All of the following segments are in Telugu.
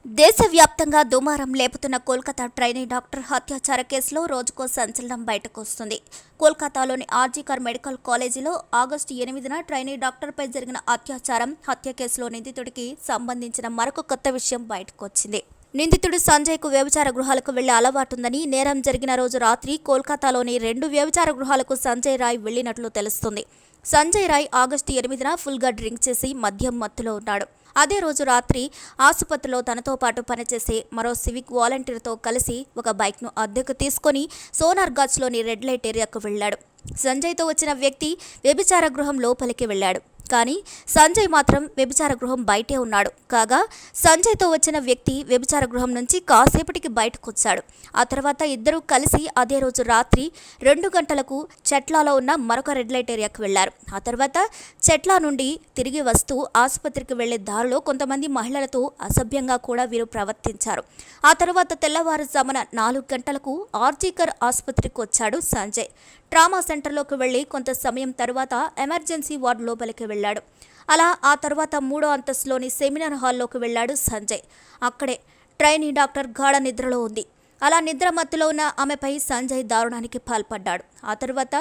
దేశవ్యాప్తంగా దుమారం లేపుతున్న కోల్కతా ట్రైనీ డాక్టర్ హత్యాచార కేసులో రోజుకో సంచలనం బయటకు వస్తుంది. కోల్కతాలోని ఆర్జీకర్ మెడికల్ కాలేజీలో ఆగస్టు 8న ట్రైనీ డాక్టర్పై జరిగిన హత్య కేసులో నిందితుడికి సంబంధించిన మరొక కొత్త విషయం బయటకు వచ్చింది. నిందితుడు సంజయ్కు వ్యభిచార గృహాలకు వెళ్లే అలవాటుందని, నేరం జరిగిన రోజు రాత్రి కోల్కతాలోని 2 వ్యభిచార గృహాలకు సంజయ్ రాయ్ వెళ్లినట్లు తెలుస్తుంది. సంజయ్ రాయ్ ఆగస్టు 8న ఫుల్గా డ్రింక్ చేసి మద్యం మత్తులో ఉన్నాడు. అదే రోజు రాత్రి ఆసుపత్రిలో తనతో పాటు పనిచేసే మరో సివిక్ వాలంటీర్తో కలిసి ఒక బైక్ను అద్దెకు తీసుకుని సోనార్గాచ్లోని రెడ్ లైట్ ఏరియాకు వెళ్లాడు. సంజయ్తో వచ్చిన వ్యక్తి వ్యభిచార గృహం లోపలికి వెళ్లాడు. కానీ సంజయ్ మాత్రం వ్యభిచార గృహం బయటే ఉన్నాడు. కాగా సంజయ్తో వచ్చిన వ్యక్తి వ్యభిచార గృహం నుంచి కాసేపటికి బయటకొచ్చాడు. ఆ తర్వాత ఇద్దరూ కలిసి అదే రోజు రాత్రి 2 గంటలకు చెట్లాలో ఉన్న మరొక రెడ్ లైట్ ఏరియాకు వెళ్లారు. ఆ తర్వాత చెట్లా నుండి తిరిగి వస్తూ ఆసుపత్రికి వెళ్లే దారిలో కొంతమంది మహిళలతో అసభ్యంగా కూడా వీరు ప్రవర్తించారు. ఆ తర్వాత తెల్లవారుజామున 4 గంటలకు ఆర్జీకర్ ఆసుపత్రికి వచ్చాడు సంజయ్. ట్రామా సెంటర్లోకి వెళ్లి కొంత సమయం తర్వాత ఎమర్జెన్సీ వార్డు లోపలికి వెళ్లాడు. అలా ఆ తర్వాత 3వ అంతస్తులోని సెమినార్ హాల్లోకి వెళ్లాడు సంజయ్. అక్కడే ట్రైనీ డాక్టర్ గాఢ నిద్రలో ఉంది. అలా నిద్ర మత్తులో ఉన్న ఆమెపై సంజయ్ దారుణానికి పాల్పడ్డాడు. ఆ తర్వాత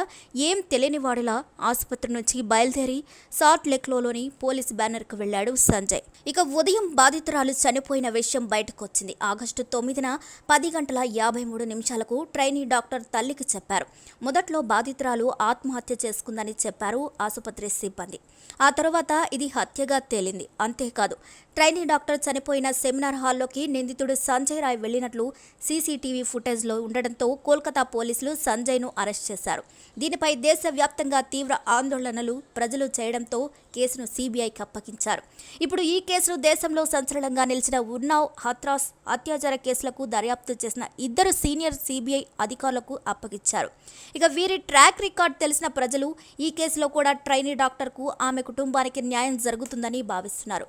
ఏం తెలియని వాడిలా ఆసుపత్రి నుంచి బయలుదేరి సాల్ట్ లేక్లోని పోలీస్ బ్యానర్కు వెళ్లాడు సంజయ్. ఇక ఉదయం బాధితురాలు చనిపోయిన విషయం బయటకొచ్చింది. ఆగస్టు 9న 10:53 ట్రైనీ డాక్టర్ తల్లికి చెప్పారు. మొదట్లో బాధితురాలు ఆత్మహత్య చేసుకుందని చెప్పారు ఆసుపత్రి సిబ్బంది. ఆ తర్వాత ఇది హత్యగా తేలింది. అంతేకాదు, ట్రైనీ డాక్టర్ చనిపోయిన సెమినార్ హాల్లోకి నిందితుడు సంజయ్ రాయ్ వెళ్లినట్లు సీసీటీవీ ఫుటేజ్లో ఉండడంతో కోల్కతా పోలీసులు సంజయ్ను అరెస్ట్ చేశారు. దీనిపై దేశవ్యాప్తంగా తీవ్ర ఆందోళనలు ప్రజలు చేయడంతో కేసును సీబీఐకి అప్పగించారు. ఇప్పుడు ఈ కేసును దేశంలో సంచలనంగా నిలిచిన ఉన్నావ్ హత్రాస్ అత్యాచార కేసులకు దర్యాప్తు చేసిన 2 సీనియర్ సీబీఐ అధికారులకు అప్పగించారు. ఇక వీరి ట్రాక్ రికార్డ్ తెలిసిన ప్రజలు ఈ కేసులో కూడా ట్రైనీ డాక్టర్కు ఆమె కుటుంబానికి న్యాయం జరుగుతుందని భావిస్తున్నారు.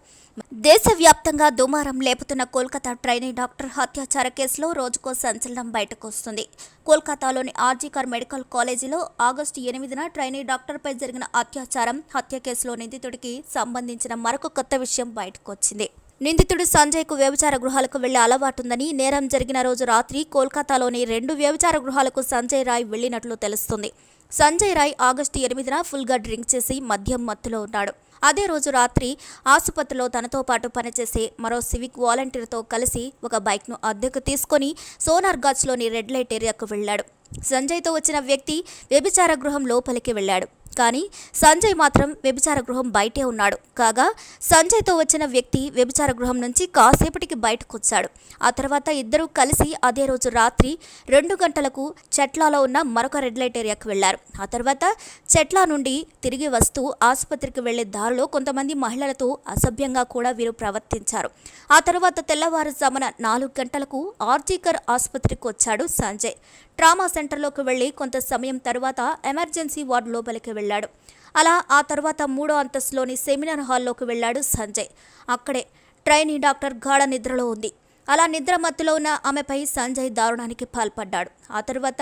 దేశవ్యాప్తంగా దుమారం లేపుతున్న కోల్కతా ట్రైనీ డాక్టర్ హత్యాచార కేసులో రోజుకో సంచలనం బయటకు వస్తుంది. కోల్కతాలోని ఆర్జీకర్ మెడికల్ కాలేజీలో ఆగస్టు 8న ట్రైనీ డాక్టర్పై జరిగిన హత్య కేసులో నిందితుడికి సంబంధించిన మరొక కొత్త విషయం బయటకు వచ్చింది. నిందితుడు సంజయ్కు వ్యభిచార గృహాలకు వెళ్లే అలవాటుందని, నేరం జరిగిన రోజు రాత్రి కోల్కతాలోని 2 వ్యభిచార గృహాలకు సంజయ్ రాయ్ వెళ్లినట్లు తెలుస్తుంది. సంజయ్ రాయ్ ఆగస్టు 8న ఫుల్గా డ్రింక్ చేసి మద్యం మత్తులో ఉన్నాడు. అదే రోజు రాత్రి ఆసుపత్రిలో తనతో పాటు పనిచేసే మరో సివిక్ వాలంటీర్తో కలిసి ఒక బైక్ను అద్దెకు తీసుకుని సోనార్గాచ్లోని రెడ్ లైట్ ఏరియాకు వెళ్లాడు. సంజయ్తో వచ్చిన వ్యక్తి వ్యభిచార గృహం లోపలికి వెళ్లాడు. కానీ సంజయ్ మాత్రం వ్యభిచార గృహం బయటే ఉన్నాడు. కాగా సంజయ్తో వచ్చిన వ్యక్తి వ్యభిచార గృహం నుంచి కాసేపటికి బయటకొచ్చాడు. ఆ తర్వాత ఇద్దరూ కలిసి అదే రోజు రాత్రి 2 గంటలకు చెట్లాలో ఉన్న మరొక రెడ్ లైట్ ఏరియాకు వెళ్లారు. ఆ తర్వాత చెట్లా నుండి తిరిగి వస్తూ ఆసుపత్రికి వెళ్లే దారిలో కొంతమంది మహిళలతో అసభ్యంగా కూడా వీరు ప్రవర్తించారు. ఆ తర్వాత తెల్లవారుజామున 4 గంటలకు ఆర్జీకర్ ఆసుపత్రికి వచ్చాడు సంజయ్. ట్రామా సెంటర్లోకి వెళ్లి కొంత సమయం తర్వాత ఎమర్జెన్సీ వార్డు లోపలికి వెళ్లాడు. అలా ఆ తర్వాత 3వ అంతస్తులోని సెమినార్ హాల్లోకి వెళ్లాడు సంజయ్. అక్కడే ట్రైనీ డాక్టర్ గాఢ నిద్రలో ఉంది. అలా నిద్ర మత్తులో ఉన్న ఆమెపై సంజయ్ దారుణానికి పాల్పడ్డాడు. ఆ తర్వాత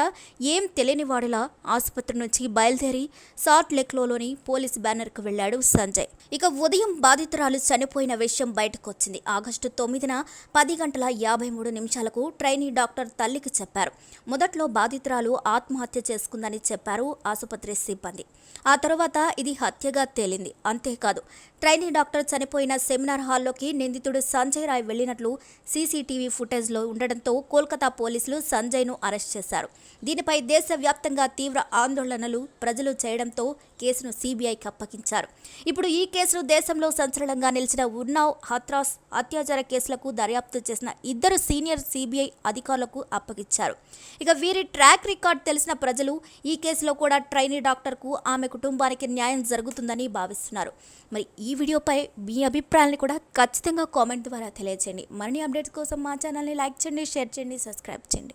ఏం తెలియని వాడిలా ఆసుపత్రి నుంచి బయలుదేరి సాల్ట్ లేక్లోని పోలీస్ బ్యానర్కు వెళ్లాడు సంజయ్. ఇక ఉదయం బాధితురాలు చనిపోయిన విషయం బయటకొచ్చింది. ఆగస్టు 9న 10:53 ట్రైనీ డాక్టర్ తల్లికి చెప్పారు. మొదట్లో బాధితురాలు ఆత్మహత్య చేసుకుందని చెప్పారు ఆసుపత్రి సిబ్బంది. ఆ తర్వాత ఇది హత్యగా తేలింది. అంతేకాదు, ట్రైనీ డాక్టర్ చనిపోయిన సెమినార్ హాల్లోకి నిందితుడు సంజయ్ రాయ్ వెళ్లినట్లు సీసీటీవీ ఫుటేజ్లో ఉండడంతో కోల్కతా పోలీసులు సంజయ్ను అరెస్ట్ చేశారు. దీనిపై దేశవ్యాప్తంగా తీవ్ర ఆందోళనలు ప్రజలు చేయడంతో కేసును సీబీఐకి అప్పగించారు. ఇప్పుడు ఈ కేసును దేశంలో సంచలనంగా నిలిచిన ఉన్నావ్ హత్రాస్ అత్యాచార కేసులకు దర్యాప్తు చేసిన 2 సీనియర్ సీబీఐ అధికారులకు అప్పగించారు. ఇక వీరి ట్రాక్ రికార్డ్ తెలిసిన ప్రజలు ఈ కేసులో కూడా ట్రైనీ డాక్టర్కు ఆమె కుటుంబానికి న్యాయం జరుగుతుందని భావిస్తున్నారు. మరి ఈ వీడియోపై మీ అభిప్రాయాన్ని కూడా ఖచ్చితంగా కామెంట్ ద్వారా తెలియజేయండి. మరిన్ని అప్డేట్స్ కోసం మా ఛానల్ని లైక్ చేయండి, షేర్ చేయండి, సబ్స్క్రైబ్ చేయండి.